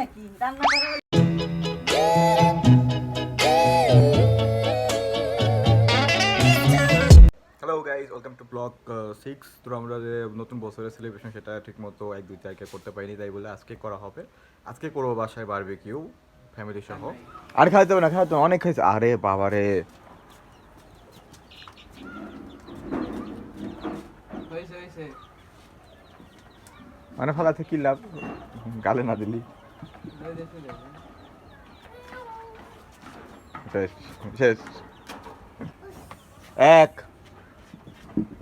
নাকি রান্না করা hello guys welcome to blog 6। তো আমরা যে নতুন বছরের সেলিব্রেশন সেটা ঠিকমতো 1-2 জায়গায় করতে পারিনি, তাই বলে আজকে করা হবে। আজকে করবো বাসায় বারবিকিউ ফ্যামিলি সহ। আর খাইতে হবে না, খাইতে হবে, অনেক খাইছে। আরে বাবা রে, মানে ফালাতে কি লাভ, গালে না দিলি। শেষ শেষ। এক,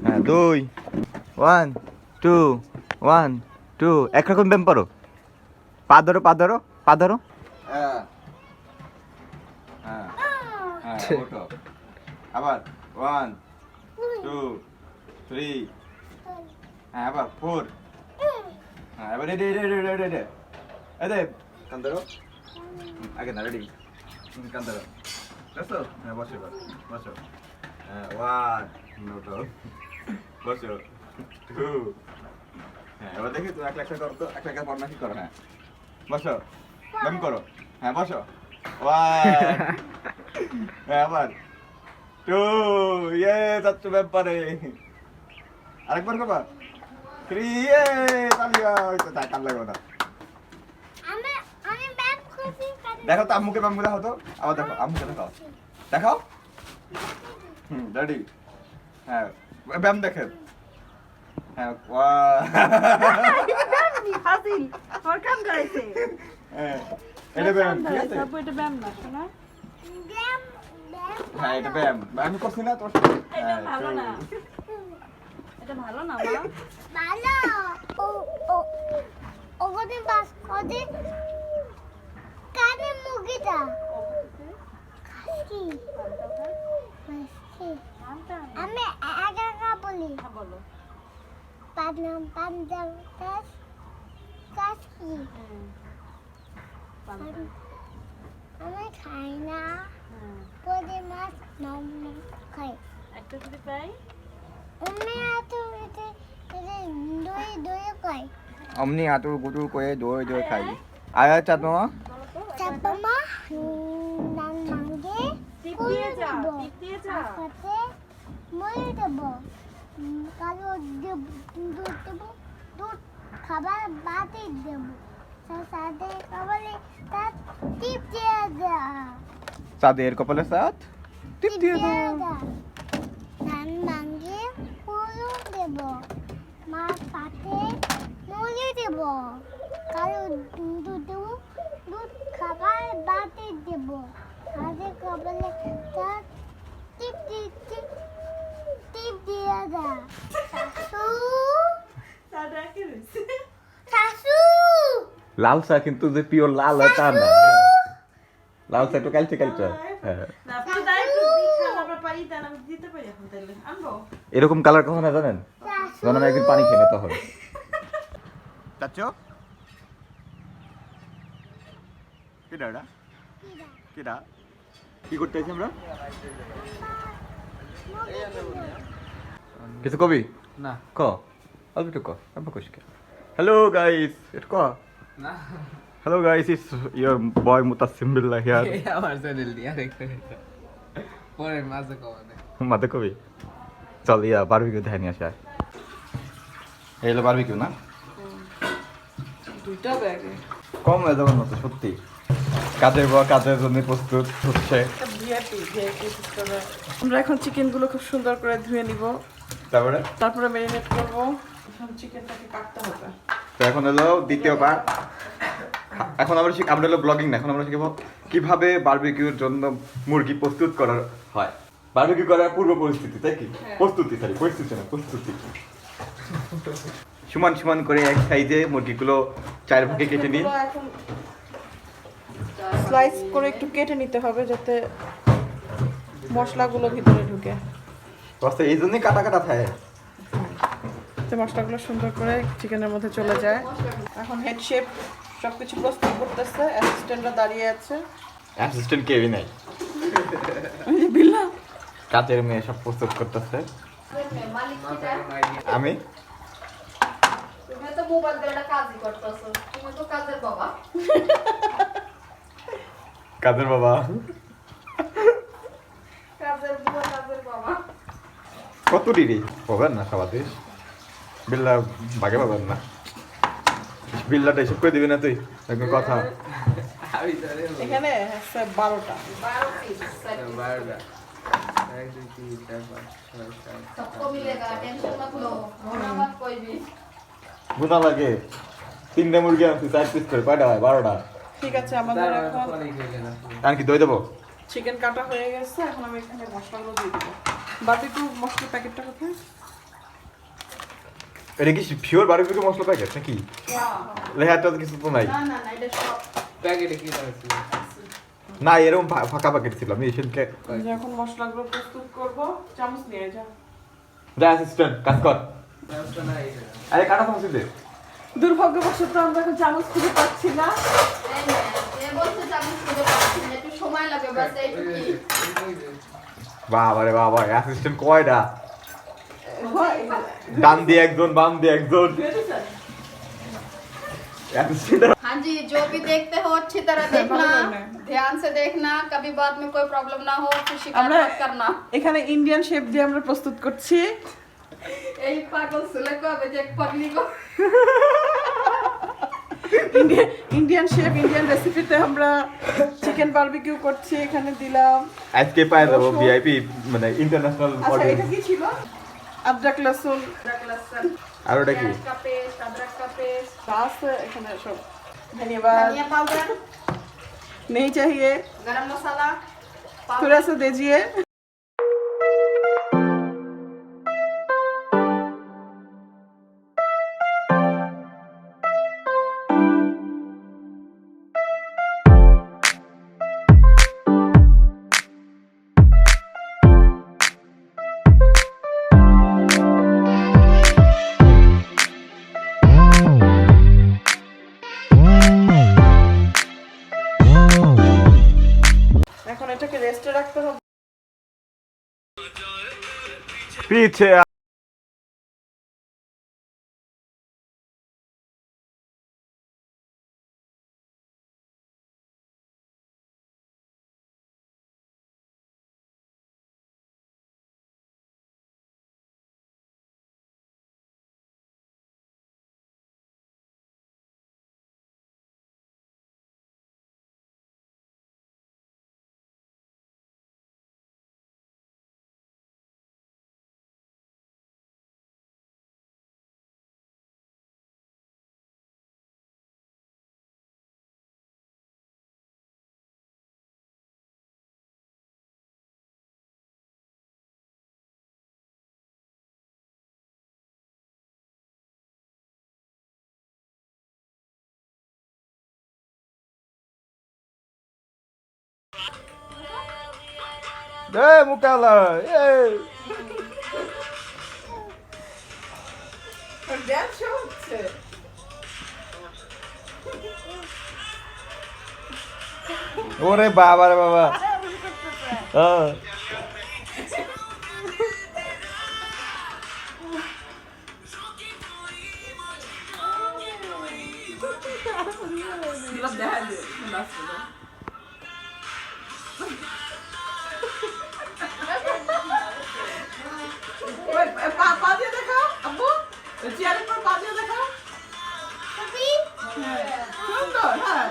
হ্যাঁ 2, 1 2 1 2। একরকম ব্যায়াম পারো, পা ধরো পা ধরো পা ধরো। হ্যাঁ হ্যাঁ হ্যাঁ, ওঠো আবার 1 2 3। হ্যাঁ আবার 4। হ্যাঁ এবার রেডি রেডি রেডি রেডি। এই কান ধরো আগে না, রেডি কান ধরো। বসো, হ্যাঁ বসো এবার বসো। হ্যাঁ 1 নোটো বসো 2। হ্যাঁ এবার দেখি তুমি এক লাখ করো তো, 1 লাখ পর নাকি করো। হ্যাঁ বসো, ব্যায়াম করো। হ্যাঁ বসো 1। হ্যাঁ আবার 2। ইয়ে যাচ্ছ ব্যাপারে। আরেকবার করবা 3। ইয়ে তালিয়া হইতো, তাই কাল লাগবে না। আমি ব্যায়াম করছি। দেখো তো আম্মুকে ব্যায়াম করে হতো, আবার দেখো আম্মুকে দেখাও দেখাও। রেডি। হ্যাঁ ব্যায়াম দেখেন। হ্যাঁ হাসিল ওর কাম করাইছে হ্যাঁ এটা ব্যায়াম, ঠিক আছে। সব এটা ব্যায়াম না শোনা। ব্যায়াম হ্যাঁ এটা ব্যায়াম, আমি করছি না তোর। এটা ভালো না, এটা ভালো না মা। ভালো। ও ও ওগোতে বাস করে কানে মুগিটা খাসি খাসি। আমি একা একা বলি। বলো পানাম পাঞ্জাব কাস কাসি। আমি খাই না, পরে মাছ মাম খাই। একটা যদি পাই আমি এত এতে দই দই খাই। অমনি আতুর গুটুর করে দই দই খাই। আয়া চাঁদমা চাপামা নান মাঙ্গে টিপ দিয়ে যা, টিপ দিয়ে যা। সাথে মই দেব কালো দুধ দেব, দুধ খাবার বাদে দেব, সাথে খাবারে তার টিপ দিয়ে দা, চাঁদের কপালের সাথ টিপ দিয়ে দাও। নান মাঙ্গে হলুদ দেব, মাছ পাতে মলি দেব, কালো দুধ দেব, দুধ খাবার বাদে দেব, সাথে খাবারে তার টিপ টিপ টিপ দিয়ে দা। শাশু সাদা কি হইছে? শাশু লাল চা কিন্তু যে পিওর লাল হয় তা না, লাল চা একটু কালচে কালচে। হ্যাঁ না পুরো ডাইরেক্ট দিখা আমরা পাই তা আমি দিতে পারি এখন তাইলে আনবো। এরকম কালার কখন হয় জানেন, যখন আমি একদিন পানি খেয়ে না তখন। চাচ্ছো কিডা এটা কিডা কি করতে আছি আমরা, কিছু কবি না ক অল্প একটু ক অল্প কইসকে। হ্যালো গাইস, এটা ক। না hello guys, it's your boy Mutasim Billah here. এই আমার চ্যানেল দিয়ে আরেকটা পরে মাঝে কমানে মাতে কবি চল ইয়া বারবিকিউ দেখাই নিয়ে আসে। এই হলো বারবিকিউ না, দুইটা ব্যাগে কম হয়ে যাবার মতো সত্যি। কাজের পর কাজের জন্য প্রস্তুত হচ্ছে। ভিআইপি ভিআইপি সিস্টেমে আমরা এখন চিকেনগুলো খুব সুন্দর করে ধুয়ে নিব, তারপরে ম্যারিনেট করব। এখন চিকেনটাকে কাটতে হবে। তো এখন হলো দ্বিতীয় পার্ট। এখন আমরা হলো ব্লগিং না, এখন আমরা শিখবো কিভাবে বারবিকিউর জন্য মুরগি প্রস্তুত করা হয়। বারবিকিউ করার পূর্ব পরিস্থিতি, তাই কি? প্রস্তুতি, সরি পরিস্থিতি না, প্রস্তুতি। সমান সমান করে এক সাইজে মুরগিগুলো 4 ভাগে কেটে নিন। এখন স্লাইস করে একটু কেটে নিতে হবে যাতে মশলাগুলো ভিতরে ঢুকে। বস্তা এই জন্যই কাটা কাটা থাকে, যাতে মশলাগুলো সুন্দর করে চিকেনের মধ্যে চলে যায়। এখন হেড শেফ সবকিছু প্রস্তুত করতেছে, অ্যাসিস্ট্যান্টরা দাঁড়িয়ে আছে। অ্যাসিস্ট্যান্ট কেউই নাই, বিল্লা কাজের মেয়ে সব প্রস্তুত করতেছে। আমি তুমি তো মোবাইল দিয়ে একটা কাজই করতেছো, তুমি তো কাজের বাবা। কাদের বাবা কাজের বুয়া কাজের বাবা। কত ডিগ্রি পাবেন না খাওয়াতে বিল্লা ভাগে পাবেন না বিল্লাটা এসব করে দিবি না তুই একদম কথা আমি জানি না। এখানে হচ্ছে 12টা। 12 piece set। 12টা 1 2 3 4 5 6 7 सबको मिलेगा, टेंशन मत लो, रोना मत कोई भी। গুণা লাগে 3টে মুরগি আনছি 4 পিস করে কয়টা হয় 12টা ঠিক আছে, আমাদের এখন আর কি দই দেবো চিকেন কাটা হয়ে গেছে। এখন আমি এখানে মশলাগুলো দিয়ে দেবো। বারবিকিউ মশলার প্যাকেটটা কোথায়? এটা কি পিওর বারবিকিউ মশলা প্যাকেট নাকি লেহাটা তো কিছু তো নাই না না না, এটা সব প্যাকেটে কি আছে? না এরকম ফাঁকা প্যাকেট ছিল আমি এসেনকে যখন মশলাগুলো প্রস্তুত করব, চামচ নিয়ে যা। যা অ্যাসিস্ট্যান্ট কাজ কর ব্যবস্থা নাই। আরে কাটা চামচ দে দুর্ভাগ্যবশত আমরা এখন চামচ খুঁজে পাচ্ছি না। এই না, এ বলতে চামচ খুঁজে পাচ্ছি না, একটু সময় লাগে বাস এইটুকুই। বাবা রে বাবা অ্যাসিস্ট্যান্ট কয়টা হয়, ডান দিয়ে একজন বাম দিয়ে একজন বুঝেছেন? অ্যাসিস্ট্যান্ট हाँ जी, जो भी देखते हो अच्छी तरह देखना, ध्यान से देखना, कभी बाद में कोई प्रॉब्लम ना हो, फिर शिकायत আমরা मत करना। এখানে ইন্ডিয়ান শেফ দিয়ে আমরা প্রস্তুত করছি। यही पागल सुले को अब एक पगली को ইন্ডিয়ান শেফ ইন্ডিয়ান রেসিপিতে আমরা চিকেন বারবিকিউ করছি। এখানে দিলাম, আজকে পায় যাবো ভিআইপি মানে ইন্টারন্যাশনাল আচ্ছা এটা অডিয়েন্স কি ছিল? আদরক লসুন, अदरक लहसुन, আর ওটা কি प्याज का पेस्ट, अदरक का पेस्ट, আছে এখানে সব। ধন্যবাদ। धनिया पाउडर, नहीं चाहिए, गरम मसाला पाउडर। थोड़ा सा दीजिए। এখন এটাকে রেস্টে রাখতে হবে। পিছে মুকালা ড্যান্স হচ্ছে। ওরে বাবা রে বাবা হ্যাঁ পা দিয়ে দেখাও আব্বু, চেয়ারের পর পা দিয়ে দেখাও। সুন্দর, হ্যাঁ।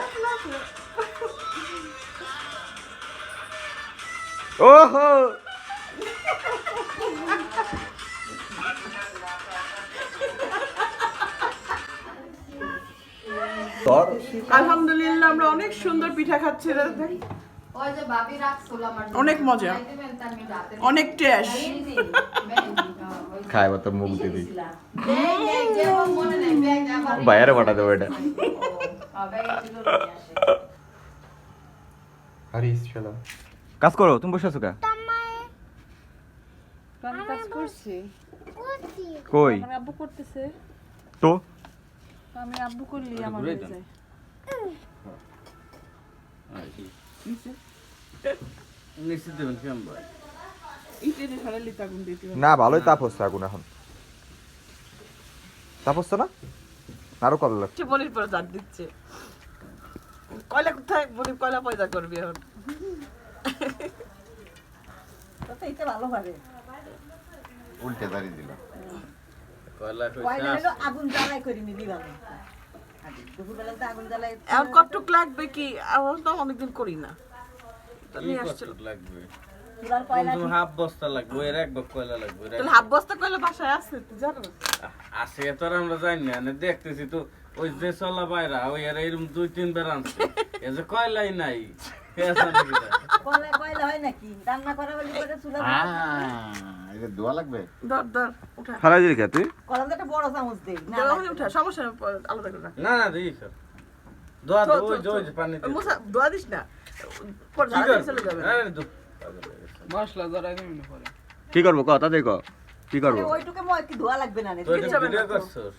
ওহো আলহামদুলিল্লাহ আমরা অনেক সুন্দর পিঠা খাচ্ছি। ওই যে ভাবি রাখছিল আমার জন্য। অনেক মজা, খাই দিবেন তার আমি রাতে অনেক টেস্ট। খাই তো মুখ দিবি ব্যাগ ব্যাগ যে মনে নাই ব্যাগ আবার বাইরে পাঠা দেবো এটা ব্যাগ ছিল নিয়ে আসে। হারিস চলো কাজ করো তুমি বসে আছো কা আমি কাজ করছি, কই আমি আব্বু করতেছে, তো আমি আব্বু করলি আমার হয়ে যায়। ইটেনে সরালি তাগুন দিতে হবে। না ভালোই তাপ হচ্ছে আগুন এখন তাপ হচ্ছে না আরো কল লাগছে বলির পর জাত দিচ্ছে। কয়লা কোথায় বলি কয়লা পয়দা করবি এখন তো এটা ভালো হবে উল্টে দাঁড়িয়ে দিল কয়লা কয়লা হলো আগুন জ্বালাই করে নিবি ভালো দুপুরবেলা তো আগুন জ্বালাই এখন কতটুক লাগবে কি এখন তো অনেকদিন করি না তো নিয়ে আসছিল লাগবে চুলার কয়লা কিন্তু হাফ বস্তা লাগবে এর এক বক কয়লা লাগবে তাহলে হাফ বস্তা কয়লা বাসায় আছে তুই জানো আসে তো আর আমরা জানি না দেখতেছি তো ওই যে চলা বাইরা ওই আর এরকম 2-3 বার আনছে এ যে কয়লাই নাই কয়লা হয় নাকি রান্না করা বলি করে চুলা এটা দোয়া লাগবে ধর ধর উঠা ফালাই দিলি কে তুই কলম একটা বড় চামচ দেই না দেওয়া উঠা সমস্যা নেই, আলাদা করে রাখ না না দিই স্যার দোয়া তো, ওই তো, যে পানি ওই মুসা দোয়া দিস না পর কি ঝাড়া করবে? চলে যাবে আরে দু মশলা ধরাই দেবেন না পরে কি করবো ক তাদের ক কি করবো ওইটুকে মই কি ধোয়া লাগবে না রে তো এটা ভিডিও করছস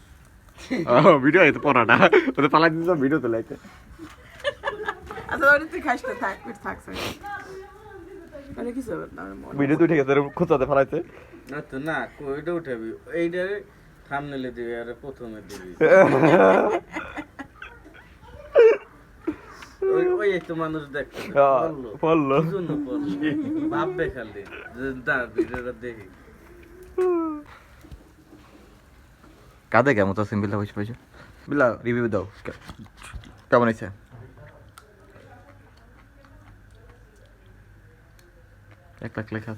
ভিডিও এই তো পড়া না ওদের পালা দিতে ভিডিও তো লাইতে আচ্ছা ওই তুই খাইস না থাক পেট থাক স্যার আরে কি হবে না মনে ভিডিও তো ঠিক আছে খুঁচাতে ফালাইতে না তো না কইটা উঠাবি এইটারে থাম্বনেলে দিবি আর প্রথমে দিবি ওই ওই তো মানুষ দেখতে বললো বললো জন্য বললো ভাববে খালি যে দা ভিডিওটা দেখি কাঁদে কেমন তো সিম্পলটা বসে বসে বিলা রিভিউ দাও কেমন হয়েছে এক লাখ লেখা